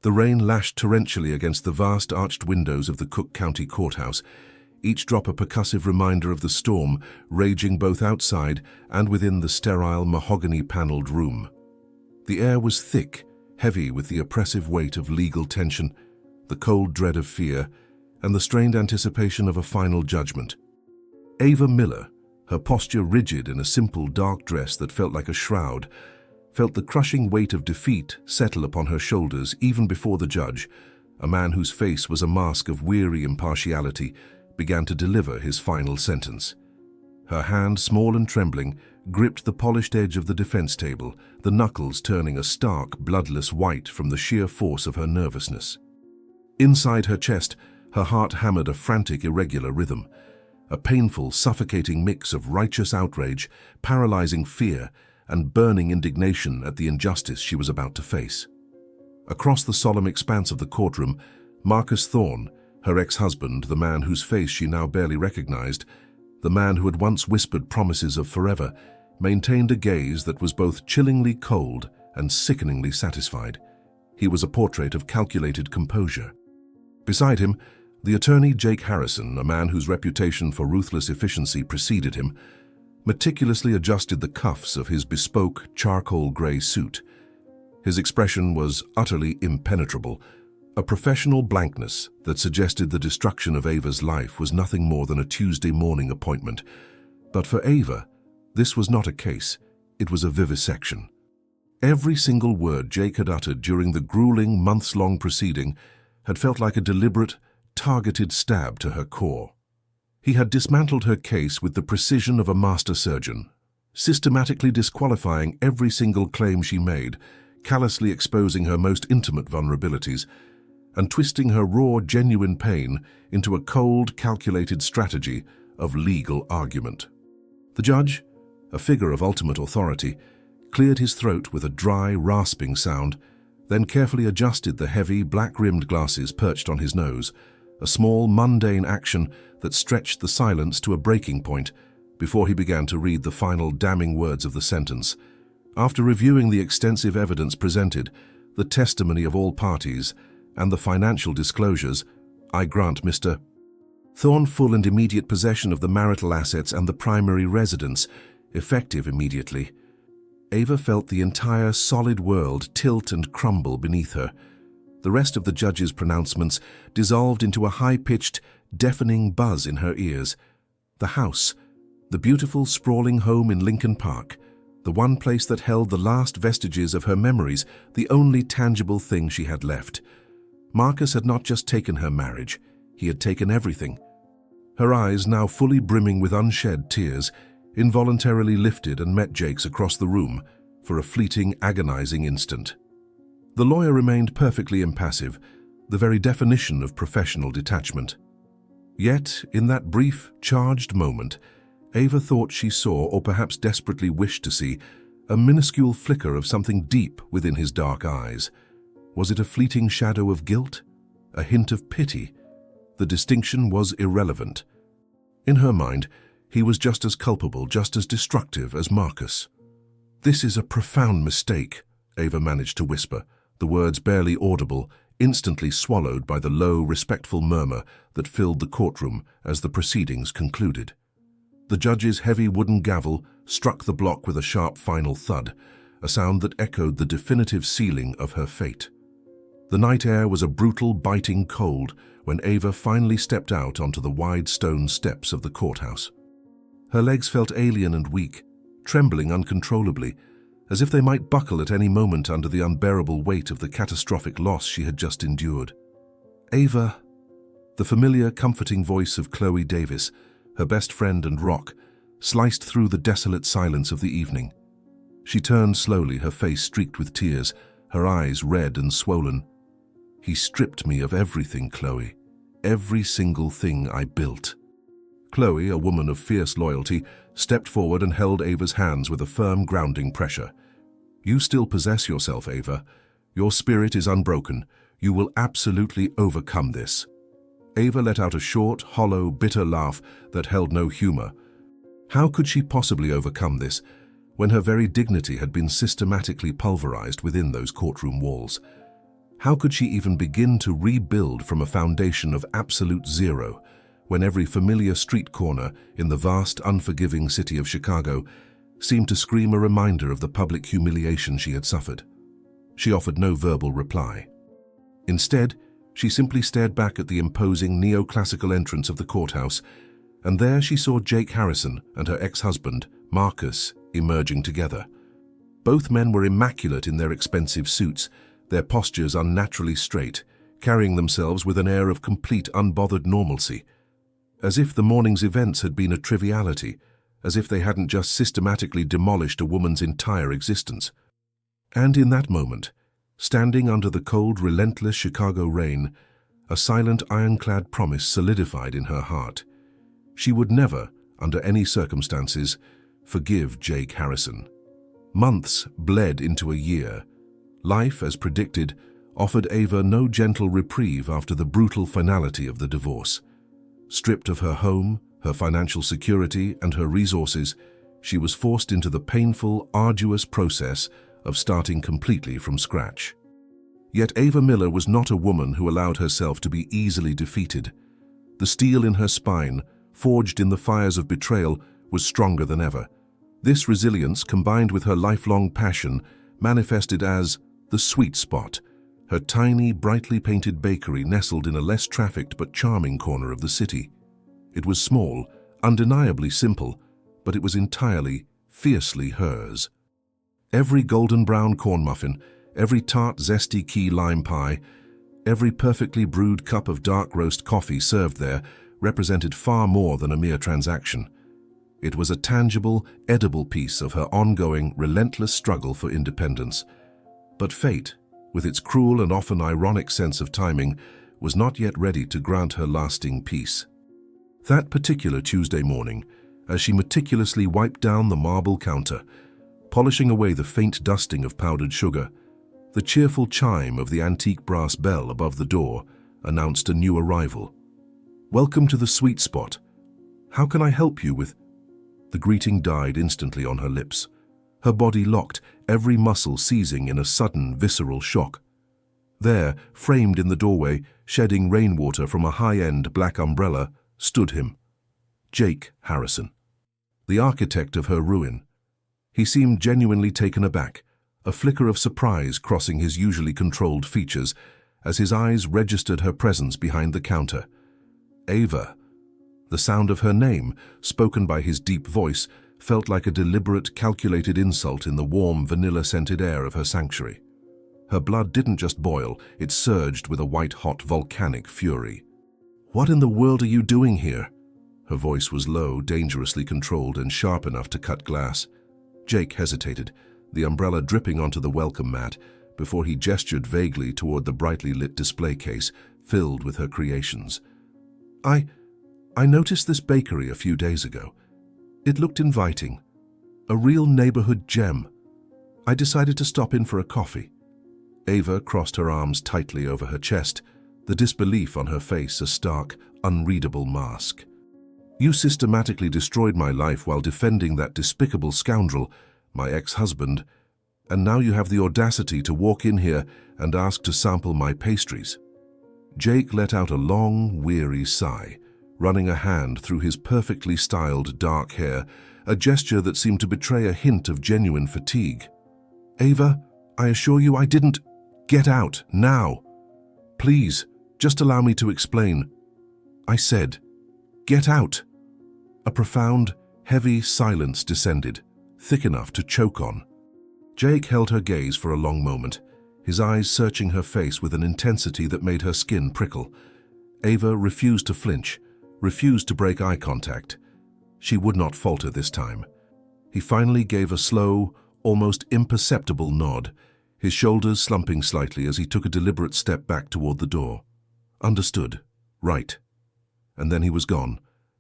The rain lashed torrentially against the vast arched windows of the Cook County Courthouse, each drop a percussive reminder of the storm raging both outside and within the sterile mahogany-paneled room. The air was thick, heavy with the oppressive weight of legal tension, the cold dread of fear, and the strained anticipation of a final judgment. Ava Miller, her posture rigid in a simple dark dress that felt like a shroud, felt the crushing weight of defeat settle upon her shoulders even before the judge, a man whose face was a mask of weary impartiality, began to deliver his final sentence. Her hand, small and trembling, gripped the polished edge of the defense table, the knuckles turning a stark, bloodless white from the sheer force of her nervousness. Inside her chest, her heart hammered a frantic, irregular rhythm, a painful, suffocating mix of righteous outrage, paralyzing fear, and burning indignation at the injustice she was about to face. Across the solemn expanse of the courtroom, Marcus Thorne, her ex-husband, the man whose face she now barely recognized, the man who had once whispered promises of forever, maintained a gaze that was both chillingly cold and sickeningly satisfied. He was a portrait of calculated composure. Beside him, the attorney Jake Harrison, a man whose reputation for ruthless efficiency preceded him, meticulously adjusted the cuffs of his bespoke charcoal gray suit. His expression was utterly impenetrable, a professional blankness that suggested the destruction of Ava's life was nothing more than a Tuesday morning appointment. But for Ava, this was not a case, it was a vivisection. Every single word Jake had uttered during the grueling, months-long proceeding had felt like a deliberate, targeted stab to her core. He had dismantled her case with the precision of a master surgeon, systematically disqualifying every single claim she made, callously exposing her most intimate vulnerabilities, and twisting her raw, genuine pain into a cold, calculated strategy of legal argument. The judge, a figure of ultimate authority, cleared his throat with a dry, rasping sound, then carefully adjusted the heavy, black-rimmed glasses perched on his nose, a small, mundane action that stretched the silence to a breaking point before he began to read the final damning words of the sentence. After reviewing the extensive evidence presented, the testimony of all parties, and the financial disclosures, I grant Mr. Thorne full and immediate possession of the marital assets and the primary residence, effective immediately. Ava felt the entire solid world tilt and crumble beneath her. The rest of the judge's pronouncements dissolved into a high-pitched, deafening buzz in her ears. The house, the beautiful, sprawling home in Lincoln Park, the one place that held the last vestiges of her memories, the only tangible thing she had left. Marcus had not just taken her marriage, he had taken everything. Her eyes, now fully brimming with unshed tears, involuntarily lifted and met Jake's across the room for a fleeting, agonizing instant. The lawyer remained perfectly impassive, the very definition of professional detachment. Yet, in that brief, charged moment, Ava thought she saw, or perhaps desperately wished to see, a minuscule flicker of something deep within his dark eyes. Was it a fleeting shadow of guilt? A hint of pity? The distinction was irrelevant. In her mind, he was just as culpable, just as destructive as Marcus. "This is a profound mistake," Ava managed to whisper, the words barely audible, instantly swallowed by the low, respectful murmur that filled the courtroom as the proceedings concluded. The judge's heavy wooden gavel struck the block with a sharp final thud, a sound that echoed the definitive sealing of her fate. The night air was a brutal, biting cold when Ava finally stepped out onto the wide stone steps of the courthouse. Her legs felt alien and weak, trembling uncontrollably, as if they might buckle at any moment under the unbearable weight of the catastrophic loss she had just endured. "Ava," the familiar, comforting voice of Chloe Davis, her best friend and rock, sliced through the desolate silence of the evening. She turned slowly, her face streaked with tears, her eyes red and swollen. "He stripped me of everything, Chloe. Every single thing I built." Chloe, a woman of fierce loyalty, stepped forward and held Ava's hands with a firm, grounding pressure. "You still possess yourself, Ava. Your spirit is unbroken. You will absolutely overcome this." Ava let out a short, hollow, bitter laugh that held no humor. How could she possibly overcome this when her very dignity had been systematically pulverized within those courtroom walls? How could she even begin to rebuild from a foundation of absolute zero when every familiar street corner in the vast, unforgiving city of Chicago seemed to scream a reminder of the public humiliation she had suffered? She offered no verbal reply. Instead, she simply stared back at the imposing neoclassical entrance of the courthouse, and there she saw Jake Harrison and her ex-husband, Marcus, emerging together. Both men were immaculate in their expensive suits, their postures unnaturally straight, carrying themselves with an air of complete unbothered normalcy, as if the morning's events had been a triviality, as if they hadn't just systematically demolished a woman's entire existence. And in that moment, standing under the cold, relentless Chicago rain, a silent, ironclad promise solidified in her heart. She would never, under any circumstances, forgive Jake Harrison. Months bled into a year. Life, as predicted, offered Ava no gentle reprieve after the brutal finality of the divorce. Stripped of her home, her financial security, and her resources, she was forced into the painful, arduous process of starting completely from scratch. Yet Ava Miller was not a woman who allowed herself to be easily defeated. The steel in her spine, forged in the fires of betrayal, was stronger than ever. This resilience, combined with her lifelong passion, manifested as the Sweet Spot, her tiny, brightly painted bakery nestled in a less trafficked but charming corner of the city. It was small, undeniably simple, but it was entirely, fiercely hers. Every golden brown corn muffin, every tart, zesty key lime pie, every perfectly brewed cup of dark roast coffee served there represented far more than a mere transaction. It was a tangible, edible piece of her ongoing, relentless struggle for independence. But fate, with its cruel and often ironic sense of timing, was not yet ready to grant her lasting peace. That particular Tuesday morning, as she meticulously wiped down the marble counter, polishing away the faint dusting of powdered sugar, the cheerful chime of the antique brass bell above the door announced a new arrival. "Welcome to the Sweet Spot. How can I help you with—" The greeting died instantly on her lips. Her body locked, every muscle seizing in a sudden, visceral shock. There, framed in the doorway, shedding rainwater from a high-end black umbrella, stood him, Jake Harrison, the architect of her ruin. He seemed genuinely taken aback, a flicker of surprise crossing his usually controlled features as his eyes registered her presence behind the counter. Ava. The sound of her name, spoken by his deep voice, felt like a deliberate, calculated insult in the warm, vanilla-scented air of her sanctuary. Her blood didn't just boil, it surged with a white-hot volcanic fury. "What in the world are you doing here?" Her voice was low, dangerously controlled, and sharp enough to cut glass. Jake hesitated, the umbrella dripping onto the welcome mat, before he gestured vaguely toward the brightly lit display case filled with her creations. I noticed this bakery a few days ago. It looked inviting, a real neighborhood gem. I decided to stop in for a coffee." Ava crossed her arms tightly over her chest, the disbelief on her face a stark, unreadable mask. "You systematically destroyed my life while defending that despicable scoundrel, my ex-husband, and now you have the audacity to walk in here and ask to sample my pastries." Jake let out a long, weary sigh, running a hand through his perfectly styled dark hair, a gesture that seemed to betray a hint of genuine fatigue. "Ava, I assure you I didn't—" "Get out, now! Please, just allow me to explain." I said, "Get out!" A profound, heavy silence descended, thick enough to choke on. Jake held her gaze for a long moment, his eyes searching her face with an intensity that made her skin prickle. Ava refused to flinch, refused to break eye contact. She would not falter this time. He finally gave a slow, almost imperceptible nod, his shoulders slumping slightly as he took a deliberate step back toward the door. "Understood. Right." And then he was gone,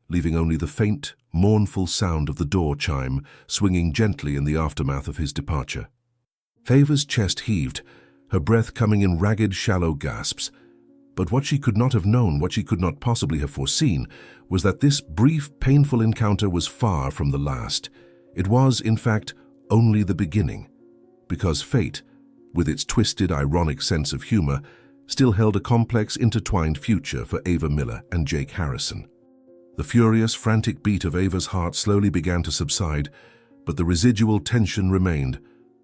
leaving only the faint, mournful sound of the door chime swinging gently in the aftermath of his departure. Ava's chest heaved, her breath coming in ragged, shallow gasps. But what she could not have known, what she could not possibly have foreseen, was that this brief, painful encounter was far from the last. It was, in fact, only the beginning. Because fate, with its twisted, ironic sense of humor, still held a complex, intertwined future for Ava Miller and Jake Harrison. The furious, frantic beat of Ava's heart slowly began to subside, but the residual tension remained,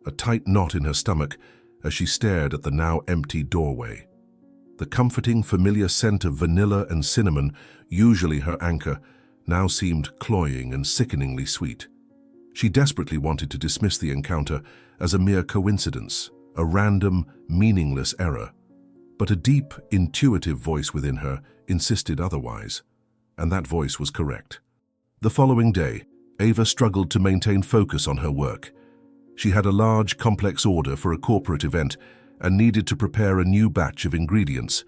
a tight knot in her stomach as she stared at the now empty doorway. The comforting, familiar scent of vanilla and cinnamon, usually her anchor, now seemed cloying and sickeningly sweet. She desperately wanted to dismiss the encounter as a mere coincidence, a random, meaningless error. But a deep, intuitive voice within her insisted otherwise, and that voice was correct. The following day, Ava struggled to maintain focus on her work. She had a large, complex order for a corporate event and needed to prepare a new batch of ingredients,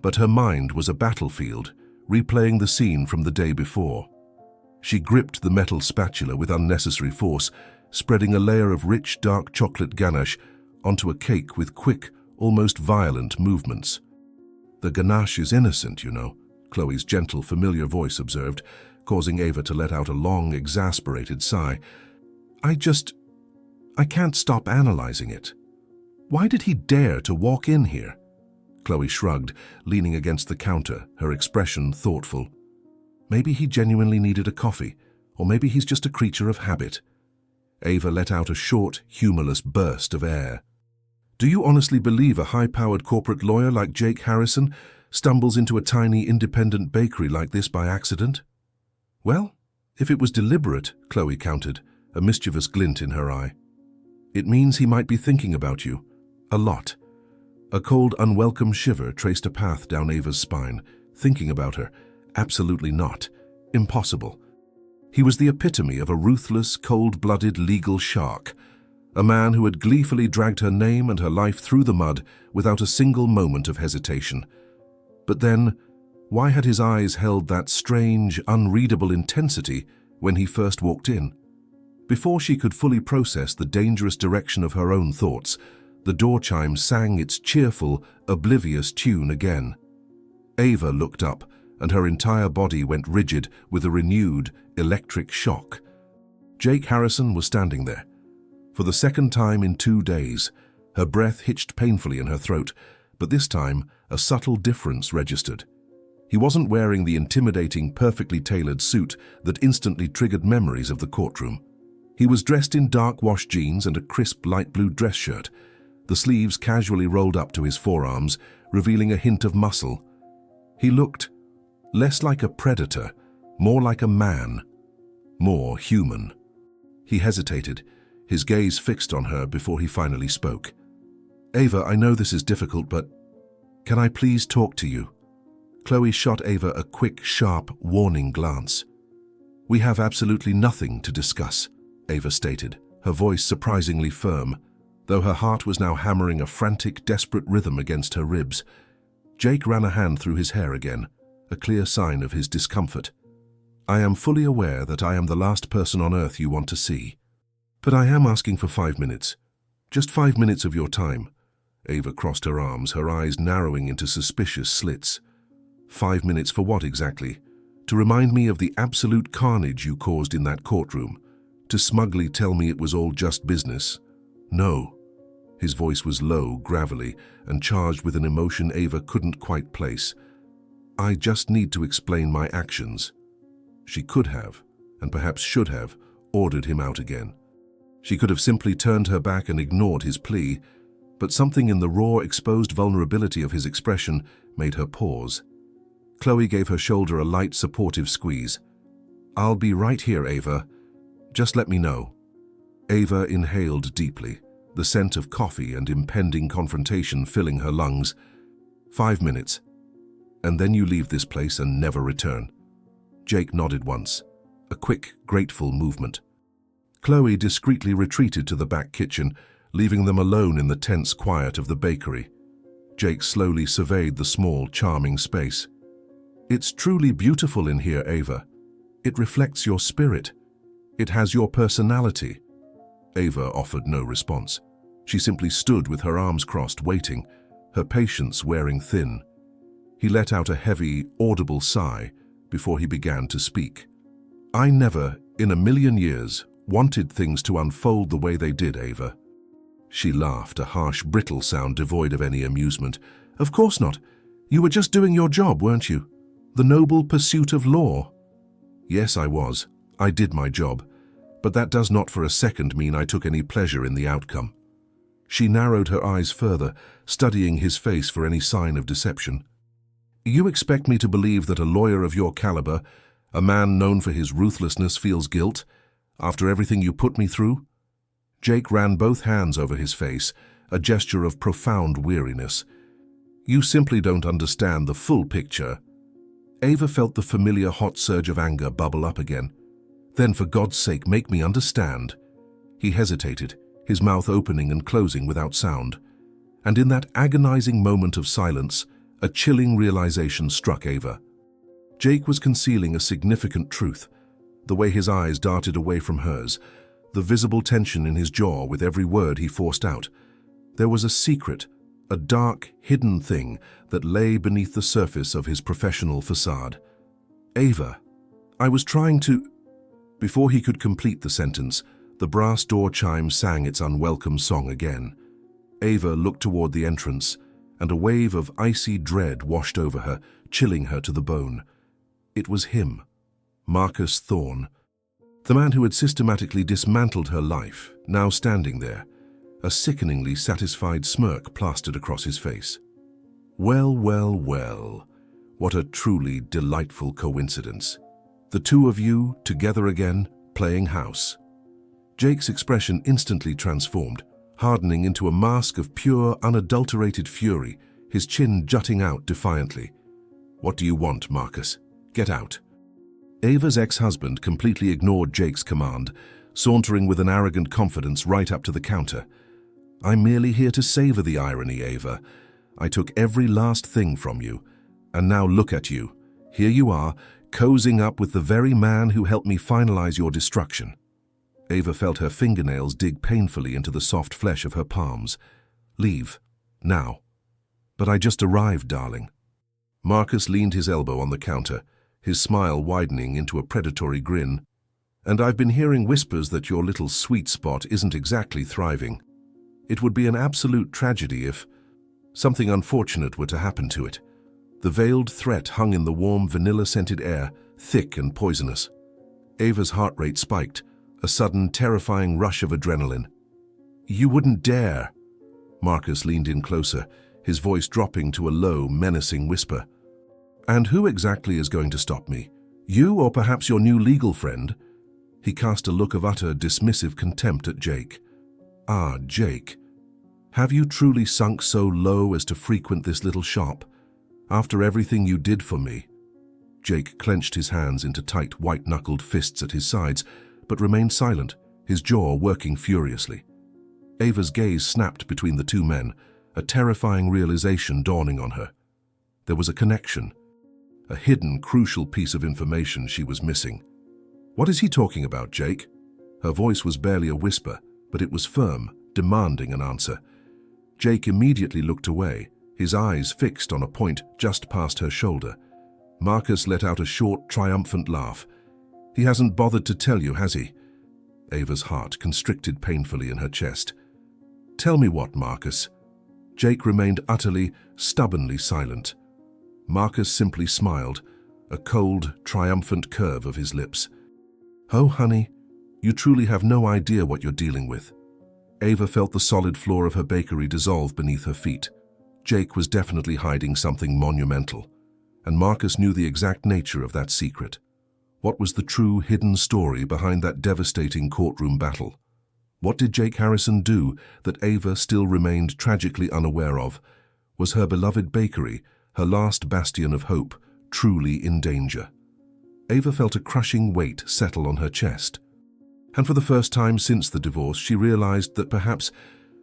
but her mind was a battlefield, replaying the scene from the day before. She gripped the metal spatula with unnecessary force, spreading a layer of rich, dark chocolate ganache onto a cake with quick, almost violent movements. "The ganache is innocent, you know," Chloe's gentle, familiar voice observed, causing Ava to let out a long, exasperated sigh. I can't stop analyzing it. Why did he dare to walk in here?" Chloe shrugged, leaning against the counter, her expression thoughtful. "Maybe he genuinely needed a coffee, or maybe he's just a creature of habit." Ava let out a short, humorless burst of air. "Do you honestly believe a high-powered corporate lawyer like Jake Harrison stumbles into a tiny, independent bakery like this by accident?" "Well, if it was deliberate," Chloe countered, a mischievous glint in her eye. "It means he might be thinking about you. A lot." A cold, unwelcome shiver traced a path down Ava's spine. Thinking about her? Absolutely not. Impossible. He was the epitome of a ruthless, cold-blooded legal shark. A man who had gleefully dragged her name and her life through the mud without a single moment of hesitation. But then, why had his eyes held that strange, unreadable intensity when he first walked in? Before she could fully process the dangerous direction of her own thoughts, the door chime sang its cheerful, oblivious tune again. Ava looked up, and her entire body went rigid with a renewed, electric shock. Jake Harrison was standing there. For the second time in 2 days, her breath hitched painfully in her throat, but this time a subtle difference registered. He wasn't wearing the intimidating, perfectly tailored suit that instantly triggered memories of the courtroom. He was dressed in dark wash jeans and a crisp light blue dress shirt, the sleeves casually rolled up to his forearms, revealing a hint of muscle. He looked less like a predator, more like a man, more human. He hesitated, his gaze fixed on her before he finally spoke. "Ava, I know this is difficult, but can I please talk to you?" Chloe shot Ava a quick, sharp, warning glance. "We have absolutely nothing to discuss," Ava stated, her voice surprisingly firm, though her heart was now hammering a frantic, desperate rhythm against her ribs. Jake ran a hand through his hair again, a clear sign of his discomfort. "I am fully aware that I am the last person on earth you want to see. But I am asking for 5 minutes. Just 5 minutes of your time." Ava crossed her arms, her eyes narrowing into suspicious slits. 5 minutes for what exactly? To remind me of the absolute carnage you caused in that courtroom? To smugly tell me it was all just business? No. His voice was low, gravelly, and charged with an emotion Ava couldn't quite place. "I just need to explain my actions." She could have, and perhaps should have, ordered him out again. She could have simply turned her back and ignored his plea, but something in the raw, exposed vulnerability of his expression made her pause. Chloe gave her shoulder a light, supportive squeeze. "I'll be right here, Ava. Just let me know." Ava inhaled deeply, the scent of coffee and impending confrontation filling her lungs. 5 minutes. And then you leave this place and never return." Jake nodded once, a quick, grateful movement. Chloe discreetly retreated to the back kitchen, leaving them alone in the tense quiet of the bakery. Jake slowly surveyed the small, charming space. "It's truly beautiful in here, Ava. It reflects your spirit. It has your personality." Ava offered no response. She simply stood with her arms crossed, waiting, her patience wearing thin. He let out a heavy, audible sigh before he began to speak. "I never, in a million years, wanted things to unfold the way they did, Ava." She laughed, a harsh, brittle sound devoid of any amusement. "Of course not. You were just doing your job, weren't you? The noble pursuit of law." "Yes, I was. I did my job. But that does not for a second mean I took any pleasure in the outcome." She narrowed her eyes further, studying his face for any sign of deception. "You expect me to believe that a lawyer of your caliber, a man known for his ruthlessness, feels guilt, after everything you put me through?" Jake ran both hands over his face, a gesture of profound weariness. "You simply don't understand the full picture." Ava felt the familiar hot surge of anger bubble up again. "Then for God's sake, make me understand." He hesitated, his mouth opening and closing without sound. And in that agonizing moment of silence, a chilling realization struck Ava. Jake was concealing a significant truth. The way his eyes darted away from hers, the visible tension in his jaw with every word he forced out. There was a secret, a dark, hidden thing that lay beneath the surface of his professional facade. "Ava, I was trying to—" Before he could complete the sentence, the brass door chime sang its unwelcome song again. Ava looked toward the entrance, and a wave of icy dread washed over her, chilling her to the bone. It was him, Marcus Thorne, the man who had systematically dismantled her life, now standing there, a sickeningly satisfied smirk plastered across his face. Well, well, well, what a truly delightful coincidence. The two of you, together again, playing house. Jake's expression instantly transformed, hardening into a mask of pure, unadulterated fury, his chin jutting out defiantly. "What do you want, Marcus? Get out." Ava's ex-husband completely ignored Jake's command, sauntering with an arrogant confidence right up to the counter. "I'm merely here to savor the irony, Ava. I took every last thing from you, and now look at you. Here you are, cozying up with the very man who helped me finalize your destruction." Ava felt her fingernails dig painfully into the soft flesh of her palms. "Leave. Now." "But I just arrived, darling." Marcus leaned his elbow on the counter, his smile widening into a predatory grin. "And I've been hearing whispers that your little sweet spot isn't exactly thriving. It would be an absolute tragedy if something unfortunate were to happen to it." The veiled threat hung in the warm, vanilla-scented air, thick and poisonous. Ava's heart rate spiked, a sudden, terrifying rush of adrenaline. "You wouldn't dare." Marcus leaned in closer, his voice dropping to a low, menacing whisper. "And who exactly is going to stop me? You or perhaps your new legal friend?" He cast a look of utter, dismissive contempt at Jake. "Ah, Jake, have you truly sunk so low as to frequent this little shop? After everything you did for me?" Jake clenched his hands into tight, white-knuckled fists at his sides, but remained silent, his jaw working furiously. Ava's gaze snapped between the two men, a terrifying realization dawning on her. There was a connection, a hidden, crucial piece of information she was missing. "What is he talking about, Jake?" Her voice was barely a whisper, but it was firm, demanding an answer. Jake immediately looked away, his eyes fixed on a point just past her shoulder. Marcus let out a short, triumphant laugh. "He hasn't bothered to tell you, has he?" Ava's heart constricted painfully in her chest. "Tell me what, Marcus?" Jake remained utterly, stubbornly silent. Marcus simply smiled, a cold, triumphant curve of his lips. "Oh, honey, you truly have no idea what you're dealing with." Ava felt the solid floor of her bakery dissolve beneath her feet. Jake was definitely hiding something monumental, and Marcus knew the exact nature of that secret. What was the true, hidden story behind that devastating courtroom battle? What did Jake Harrison do that Ava still remained tragically unaware of? Was her beloved bakery, her last bastion of hope, truly in danger? Ava felt a crushing weight settle on her chest. And for the first time since the divorce, she realized that perhaps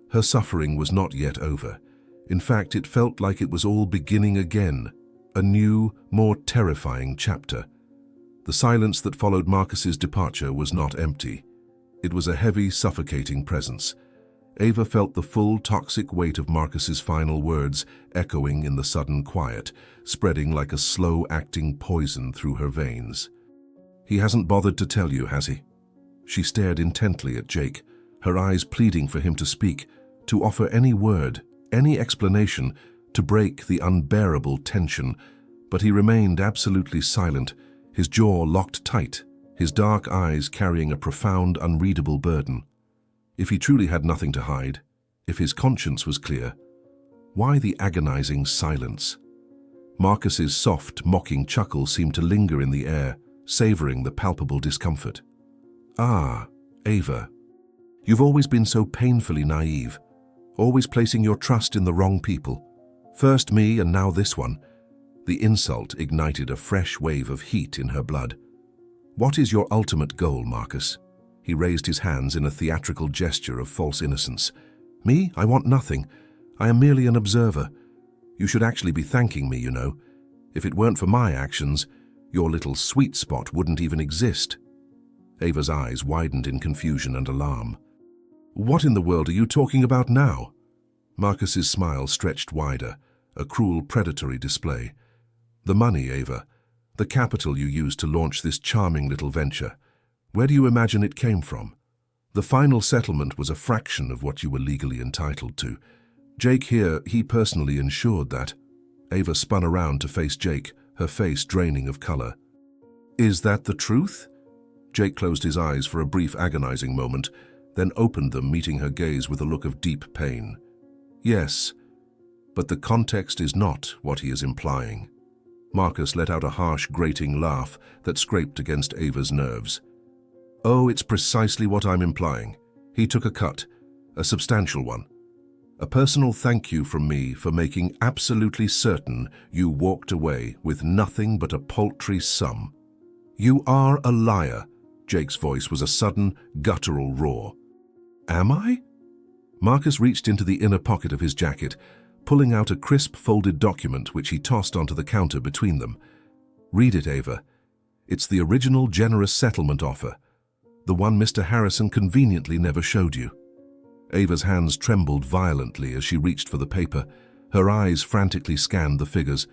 her suffering was not yet over. In fact, it felt like it was all beginning again, a new, more terrifying chapter. The silence that followed Marcus's departure was not empty. It was a heavy, suffocating presence. Ava felt the full, toxic weight of Marcus's final words echoing in the sudden quiet, spreading like a slow-acting poison through her veins. "He hasn't bothered to tell you, has he?" She stared intently at Jake, her eyes pleading for him to speak, to offer any word, any explanation, to break the unbearable tension, but he remained absolutely silent, his jaw locked tight, his dark eyes carrying a profound, unreadable burden. If he truly had nothing to hide, if his conscience was clear, why the agonizing silence? Marcus's soft, mocking chuckle seemed to linger in the air, savoring the palpable discomfort. "Ah, Ava, you've always been so painfully naive, always placing your trust in the wrong people. First me and now this one." The insult ignited a fresh wave of heat in her blood. "What is your ultimate goal, Marcus?" He raised his hands in a theatrical gesture of false innocence. "Me? I want nothing. I am merely an observer. You should actually be thanking me, you know. If it weren't for my actions, your little sweet spot wouldn't even exist." Ava's eyes widened in confusion and alarm. "What in the world are you talking about now?" Marcus's smile stretched wider, a cruel, predatory display. "The money, Ava. The capital you used to launch this charming little venture. Where do you imagine it came from? The final settlement was a fraction of what you were legally entitled to. Jake here, he personally ensured that." Ava spun around to face Jake, her face draining of color. "Is that the truth?" Jake closed his eyes for a brief, agonizing moment, then opened them, meeting her gaze with a look of deep pain. "Yes, but the context is not what he is implying." Marcus let out a harsh, grating laugh that scraped against Ava's nerves. "Oh, it's precisely what I'm implying. He took a cut, a substantial one. A personal thank you from me for making absolutely certain you walked away with nothing but a paltry sum." "You are a liar." Jake's voice was a sudden, guttural roar. "Am I?" Marcus reached into the inner pocket of his jacket, pulling out a crisp, folded document which he tossed onto the counter between them. "Read it, Ava. It's the original generous settlement offer, the one Mr. Harrison conveniently never showed you." Ava's hands trembled violently as she reached for the paper. Her eyes frantically scanned the figures.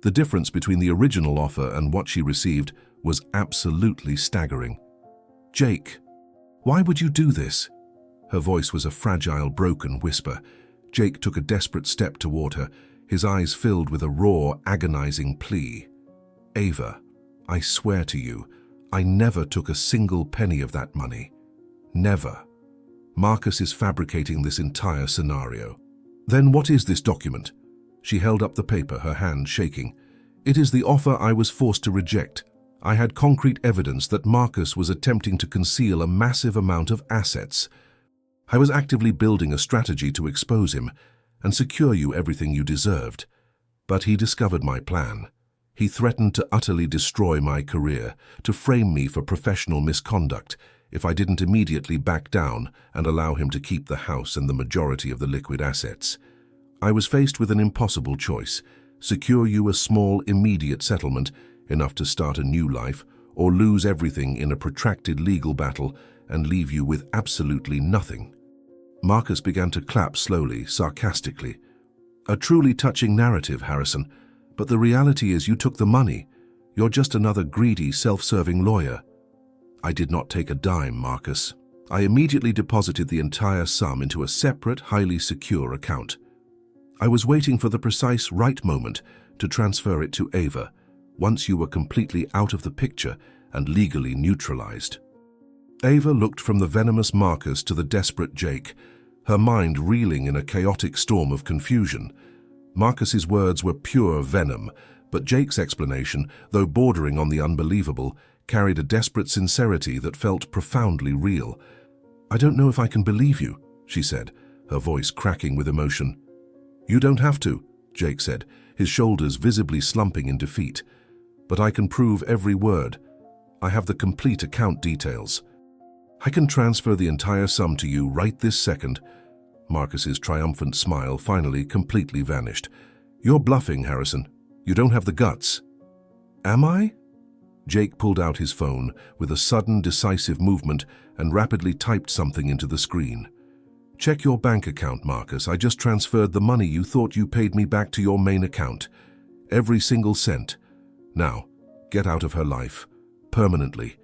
The difference between the original offer and what she received was absolutely staggering. "Jake, why would you do this?" Her voice was a fragile, broken whisper. Jake took a desperate step toward her, his eyes filled with a raw, agonizing plea. "Ava, I swear to you, I never took a single penny of that money. Never. Marcus is fabricating this entire scenario." "Then what is this document?" She held up the paper, her hand shaking. "It is the offer I was forced to reject. I had concrete evidence that Marcus was attempting to conceal a massive amount of assets. I was actively building a strategy to expose him and secure you everything you deserved. But he discovered my plan. He threatened to utterly destroy my career, to frame me for professional misconduct if I didn't immediately back down and allow him to keep the house and the majority of the liquid assets. I was faced with an impossible choice: secure you a small, immediate settlement, enough to start a new life, or lose everything in a protracted legal battle and leave you with absolutely nothing." Marcus began to clap slowly, sarcastically. "A truly touching narrative, Harrison, but the reality is you took the money. You're just another greedy, self-serving lawyer." "I did not take a dime, Marcus. I immediately deposited the entire sum into a separate, highly secure account. I was waiting for the precise right moment to transfer it to Ava, once you were completely out of the picture and legally neutralized." Ava looked from the venomous Marcus to the desperate Jake, her mind reeling in a chaotic storm of confusion. Marcus's words were pure venom, but Jake's explanation, though bordering on the unbelievable, carried a desperate sincerity that felt profoundly real. "I don't know if I can believe you," she said, her voice cracking with emotion. "You don't have to," Jake said, his shoulders visibly slumping in defeat. "But I can prove every word. I have the complete account details. I can transfer the entire sum to you right this second." Marcus's triumphant smile finally completely vanished. "You're bluffing, Harrison. You don't have the guts." "Am I?" Jake pulled out his phone with a sudden, decisive movement and rapidly typed something into the screen. "Check your bank account, Marcus. I just transferred the money you thought you paid me back to your main account. Every single cent. Now, get out of her life. Permanently."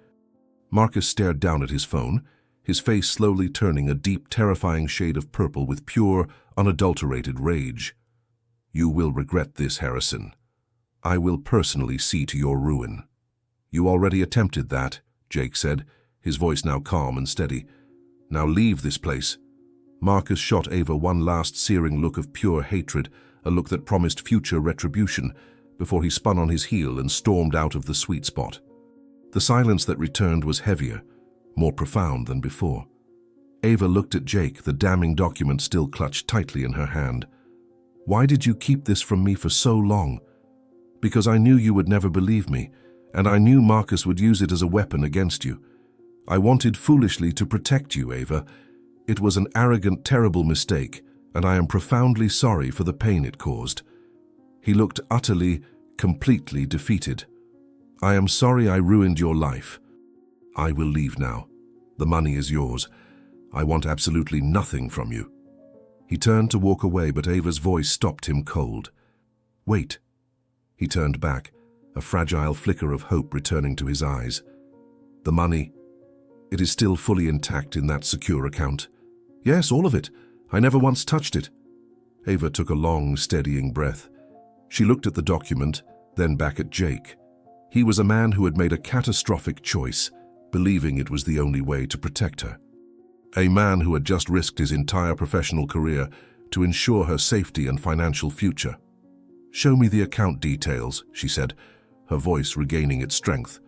Marcus stared down at his phone, his face slowly turning a deep, terrifying shade of purple with pure, unadulterated rage. "You will regret this, Harrison. I will personally see to your ruin." "You already attempted that," Jake said, his voice now calm and steady. "Now leave this place." Marcus shot Ava one last searing look of pure hatred, a look that promised future retribution, before he spun on his heel and stormed out of the sweet spot. The silence that returned was heavier, more profound than before. Ava looked at Jake, the damning document still clutched tightly in her hand. "Why did you keep this from me for so long?" "Because I knew you would never believe me, and I knew Marcus would use it as a weapon against you. I wanted foolishly to protect you, Ava. It was an arrogant, terrible mistake, and I am profoundly sorry for the pain it caused." He looked utterly, completely defeated. "I am sorry I ruined your life. I will leave now. The money is yours. I want absolutely nothing from you." He turned to walk away, but Ava's voice stopped him cold. "Wait." He turned back, a fragile flicker of hope returning to his eyes. "The money, it is still fully intact in that secure account." "Yes, all of it. I never once touched it." Ava took a long, steadying breath. She looked at the document, then back at Jake. He was a man who had made a catastrophic choice, believing it was the only way to protect her. A man who had just risked his entire professional career to ensure her safety and financial future. "Show me the account details," she said, her voice regaining its strength.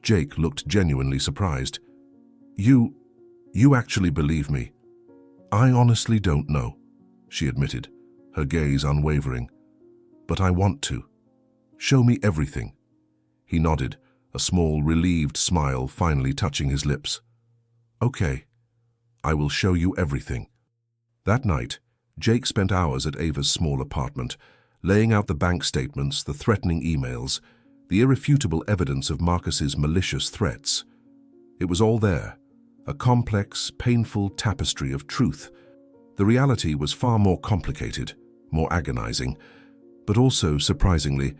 Jake looked genuinely surprised. You actually believe me?" "I honestly don't know," she admitted, her gaze unwavering. "But I want to. Show me everything." He nodded, a small, relieved smile finally touching his lips. "Okay, I will show you everything." That night, Jake spent hours at Ava's small apartment, laying out the bank statements, the threatening emails, the irrefutable evidence of Marcus's malicious threats. It was all there, a complex, painful tapestry of truth. The reality was far more complicated, more agonizing, but also, surprisingly,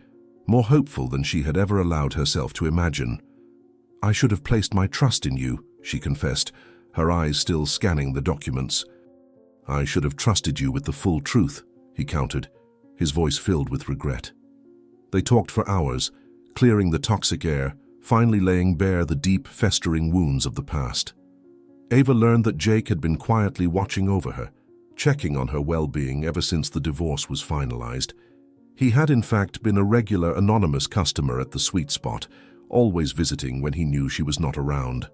more hopeful than she had ever allowed herself to imagine. "I should have placed my trust in you," she confessed, her eyes still scanning the documents. "I should have trusted you with the full truth," he countered, his voice filled with regret. They talked for hours, clearing the toxic air, finally laying bare the deep, festering wounds of the past. Ava learned that Jake had been quietly watching over her, checking on her well-being ever since the divorce was finalized. He had in fact been a regular anonymous customer at the sweet spot, always visiting when he knew she was not around.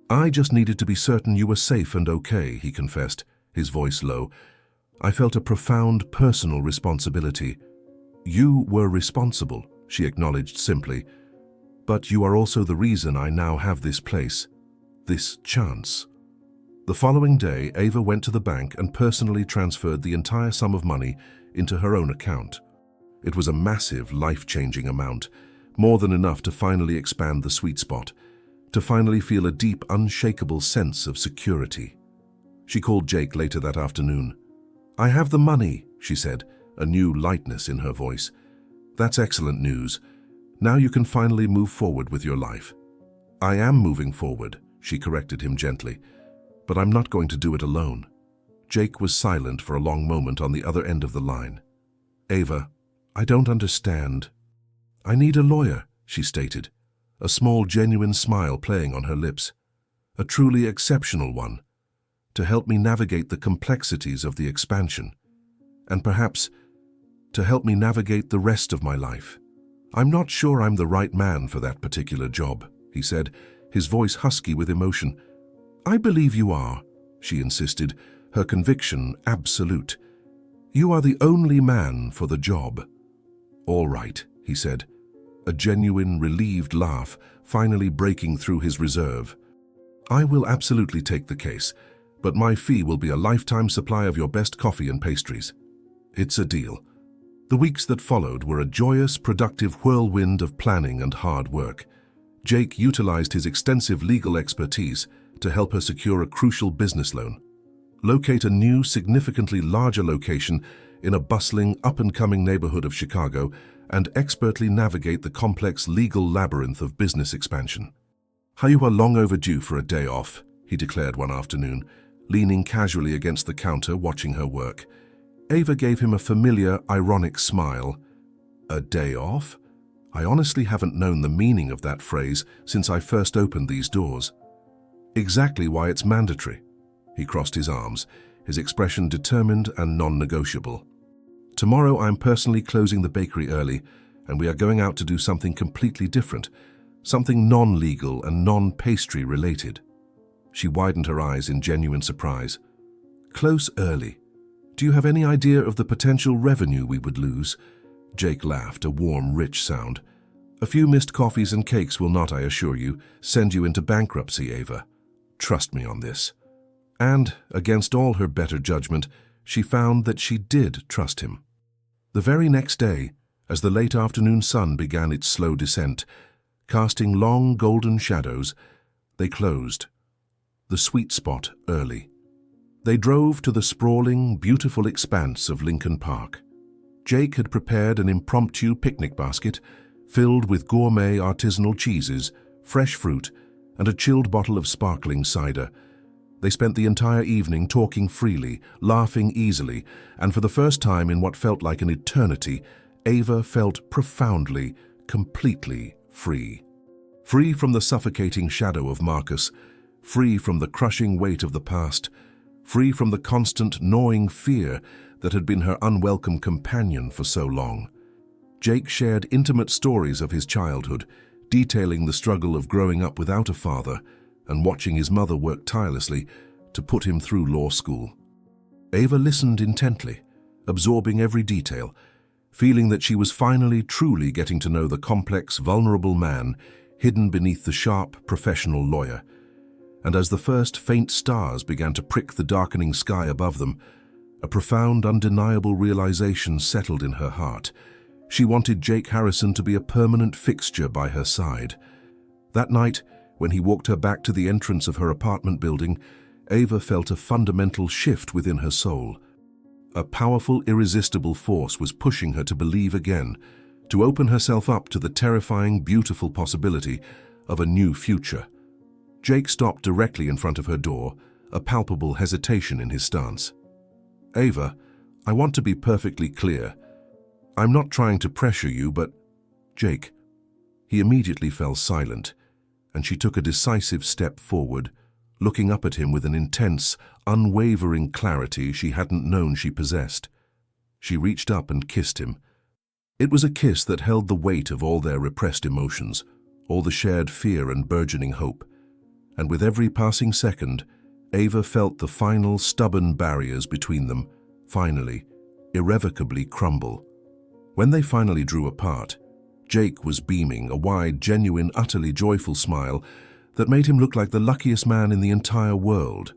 "I just needed to be certain you were safe and okay," he confessed, his voice low. "I felt a profound personal responsibility." "You were responsible," she acknowledged simply. "But you are also the reason I now have this place, this chance." The following day, Ava went to the bank and personally transferred the entire sum of money into her own account. It was a massive, life-changing amount, more than enough to finally expand the sweet spot, to finally feel a deep, unshakable sense of security. She called Jake later that afternoon. "I have the money," she said, a new lightness in her voice. "That's excellent news. Now you can finally move forward with your life." "I am moving forward," she corrected him gently, "but I'm not going to do it alone." Jake was silent for a long moment on the other end of the line. "Ava, I don't understand." "I need a lawyer," she stated, a small, genuine smile playing on her lips. "A truly exceptional one, to help me navigate the complexities of the expansion, and perhaps to help me navigate the rest of my life. I'm not sure I'm the right man for that particular job," he said, his voice husky with emotion. "I believe you are," she insisted, her conviction absolute. "You are the only man for the job." "All right," he said, a genuine, relieved laugh finally breaking through his reserve. "I will absolutely take the case, but my fee will be a lifetime supply of your best coffee and pastries." "It's a deal." The weeks that followed were a joyous, productive whirlwind of planning and hard work. Jake utilized his extensive legal expertise to help her secure a crucial business loan, locate a new, significantly larger location in a bustling, up-and-coming neighborhood of Chicago, and expertly navigate the complex legal labyrinth of business expansion. "You are long overdue for a day off," he declared one afternoon, leaning casually against the counter watching her work. Ava gave him a familiar, ironic smile. A day off? I honestly haven't known the meaning of that phrase since I first opened these doors. Exactly why it's mandatory. He crossed his arms, his expression determined and non-negotiable. Tomorrow I'm personally closing the bakery early, and we are going out to do something completely different, something non-legal and non-pastry related. She widened her eyes in genuine surprise. Close early. Do you have any idea of the potential revenue we would lose? Jake laughed, a warm, rich sound. A few missed coffees and cakes will not, I assure you, send you into bankruptcy, Ava. Trust me on this. And, against all her better judgment, she found that she did trust him. The very next day, as the late afternoon sun began its slow descent, casting long golden shadows, they closed the sweet spot early. They drove to the sprawling, beautiful expanse of Lincoln Park. Jake had prepared an impromptu picnic basket filled with gourmet artisanal cheeses, fresh fruit, and a chilled bottle of sparkling cider. They spent the entire evening talking freely, laughing easily, and for the first time in what felt like an eternity, Ava felt profoundly, completely free. Free from the suffocating shadow of Marcus, free from the crushing weight of the past, free from the constant gnawing fear that had been her unwelcome companion for so long. Jake shared intimate stories of his childhood, detailing the struggle of growing up without a father and watching his mother work tirelessly to put him through law school. Ava listened intently, absorbing every detail, feeling that she was finally truly getting to know the complex, vulnerable man hidden beneath the sharp, professional lawyer. And as the first faint stars began to prick the darkening sky above them, a profound, undeniable realization settled in her heart. She wanted Jake Harrison to be a permanent fixture by her side. That night, when he walked her back to the entrance of her apartment building, Ava felt a fundamental shift within her soul. A powerful, irresistible force was pushing her to believe again, to open herself up to the terrifying, beautiful possibility of a new future. Jake stopped directly in front of her door, a palpable hesitation in his stance. Ava, I want to be perfectly clear. I'm not trying to pressure you, but... Jake. He immediately fell silent, and she took a decisive step forward, looking up at him with an intense, unwavering clarity she hadn't known she possessed. She reached up and kissed him. It was a kiss that held the weight of all their repressed emotions, all the shared fear and burgeoning hope. And with every passing second, Ava felt the final stubborn barriers between them, finally, irrevocably crumble. When they finally drew apart, Jake was beaming, a wide, genuine, utterly joyful smile that made him look like the luckiest man in the entire world.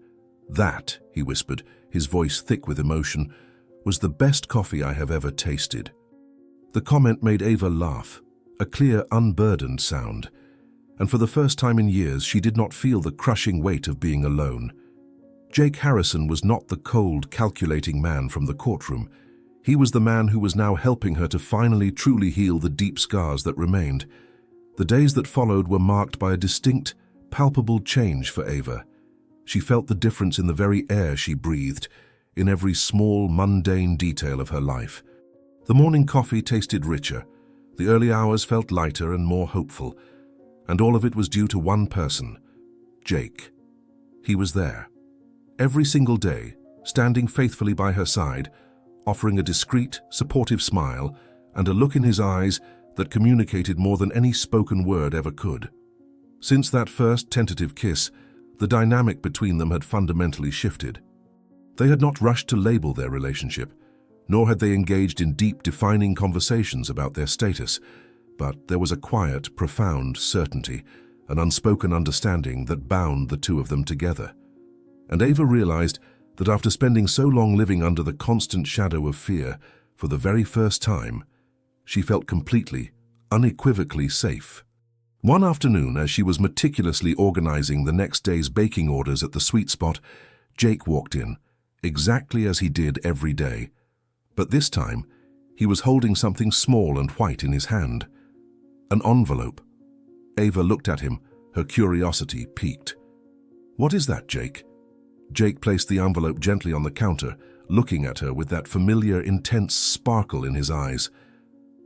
That, he whispered, his voice thick with emotion, was the best coffee I have ever tasted. The comment made Ava laugh, a clear, unburdened sound. And for the first time in years, she did not feel the crushing weight of being alone. Jake Harrison was not the cold, calculating man from the courtroom. He was the man who was now helping her to finally truly heal the deep scars that remained. The days that followed were marked by a distinct, palpable change for Ava. She felt the difference in the very air she breathed, in every small, mundane detail of her life. The morning coffee tasted richer, the early hours felt lighter and more hopeful. And all of it was due to one person, Jake. He was there, every single day, standing faithfully by her side, offering a discreet, supportive smile and a look in his eyes that communicated more than any spoken word ever could. Since that first tentative kiss, the dynamic between them had fundamentally shifted. They had not rushed to label their relationship, nor had they engaged in deep, defining conversations about their status. But there was a quiet, profound certainty, an unspoken understanding that bound the two of them together. And Ava realized that after spending so long living under the constant shadow of fear, for the very first time, she felt completely, unequivocally safe. One afternoon, as she was meticulously organizing the next day's baking orders at the sweet spot, Jake walked in, exactly as he did every day. But this time, he was holding something small and white in his hand. An envelope. Ava looked at him, her curiosity piqued. "What is that, Jake?" Jake placed the envelope gently on the counter, looking at her with that familiar, intense sparkle in his eyes.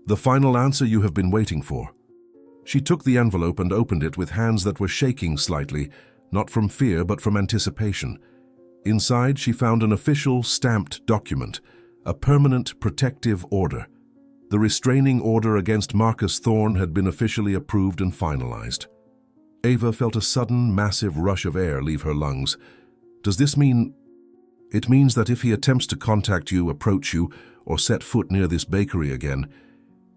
"The final answer you have been waiting for." She took the envelope and opened it with hands that were shaking slightly, not from fear but from anticipation. Inside, she found an official, stamped document, a permanent protective order. The restraining order against Marcus Thorne had been officially approved and finalized. Ava felt a sudden, massive rush of air leave her lungs. "Does this mean—" "It means that if he attempts to contact you, approach you, or set foot near this bakery again,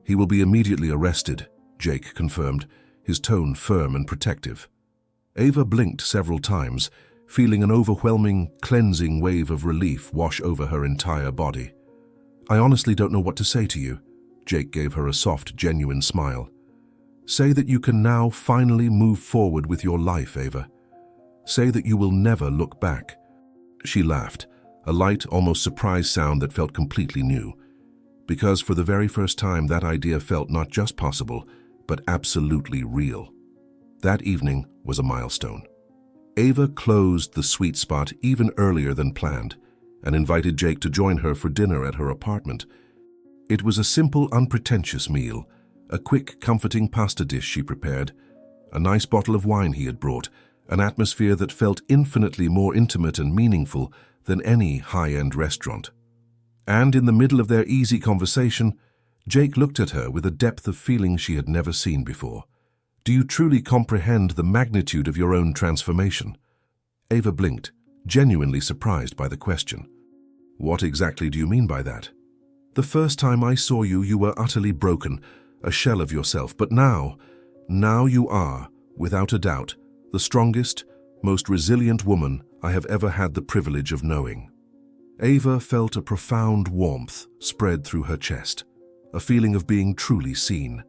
he will be immediately arrested," Jake confirmed, his tone firm and protective. Ava blinked several times, feeling an overwhelming, cleansing wave of relief wash over her entire body. "I honestly don't know what to say to you," Jake gave her a soft, genuine smile. "Say that you can now finally move forward with your life, Ava. Say that you will never look back." She laughed, a light, almost surprised sound that felt completely new. Because for the very first time, that idea felt not just possible, but absolutely real. That evening was a milestone. Ava closed the sweet spot even earlier than planned and invited Jake to join her for dinner at her apartment. It was a simple, unpretentious meal, a quick, comforting pasta dish she prepared, a nice bottle of wine he had brought, an atmosphere that felt infinitely more intimate and meaningful than any high-end restaurant. And in the middle of their easy conversation, Jake looked at her with a depth of feeling she had never seen before. "Do you truly comprehend the magnitude of your own transformation?" Ava blinked, genuinely surprised by the question. "What exactly do you mean by that?" "The first time I saw you, you were utterly broken, a shell of yourself, but now you are, without a doubt, the strongest, most resilient woman I have ever had the privilege of knowing." Ava felt a profound warmth spread through her chest, a feeling of being truly seen.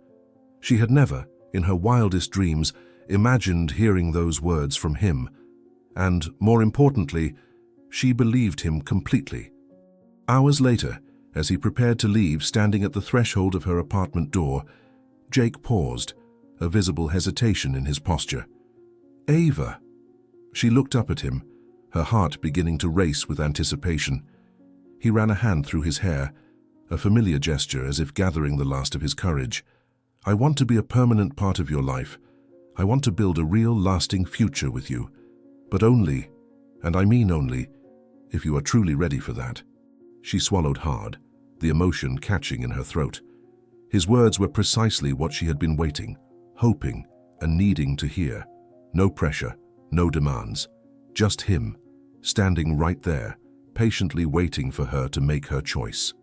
She had never, in her wildest dreams, imagined hearing those words from him, and, more importantly, she believed him completely. Hours later, as he prepared to leave, standing at the threshold of her apartment door, Jake paused, a visible hesitation in his posture. "Ava!" She looked up at him, her heart beginning to race with anticipation. He ran a hand through his hair, a familiar gesture as if gathering the last of his courage. "I want to be a permanent part of your life. I want to build a real, lasting future with you. But only, and I mean only, if you are truly ready for that." She swallowed hard, the emotion catching in her throat. His words were precisely what she had been waiting, hoping, and needing to hear. No pressure, no demands. Just him, standing right there, patiently waiting for her to make her choice.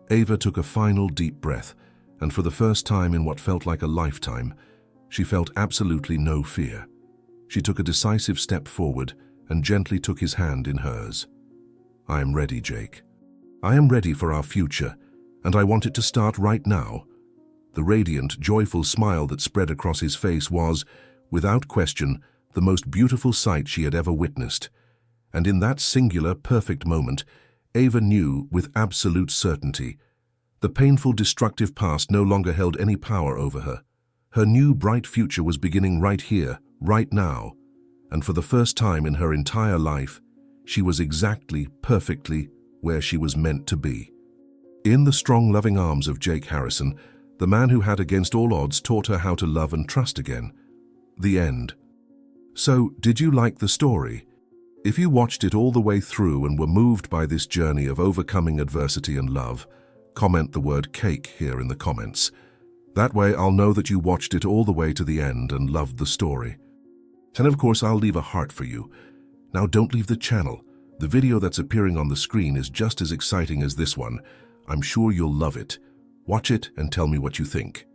Ava took a final deep breath, and for the first time in what felt like a lifetime, she felt absolutely no fear. She took a decisive step forward and gently took his hand in hers. "I am ready, Jake. I am ready for our future, and I want it to start right now." The radiant, joyful smile that spread across his face was, without question, the most beautiful sight she had ever witnessed. And in that singular, perfect moment, Ava knew with absolute certainty. The painful, destructive past no longer held any power over her. Her new, bright future was beginning right here, right now. And for the first time in her entire life, she was exactly, perfectly where she was meant to be. In the strong, loving arms of Jake Harrison, the man who had against all odds taught her how to love and trust again. The end. So, did you like the story? If you watched it all the way through and were moved by this journey of overcoming adversity and love, comment the word cake here in the comments. That way I'll know that you watched it all the way to the end and loved the story. And of course I'll leave a heart for you. Now don't leave the channel. The video that's appearing on the screen is just as exciting as this one. I'm sure you'll love it. Watch it and tell me what you think.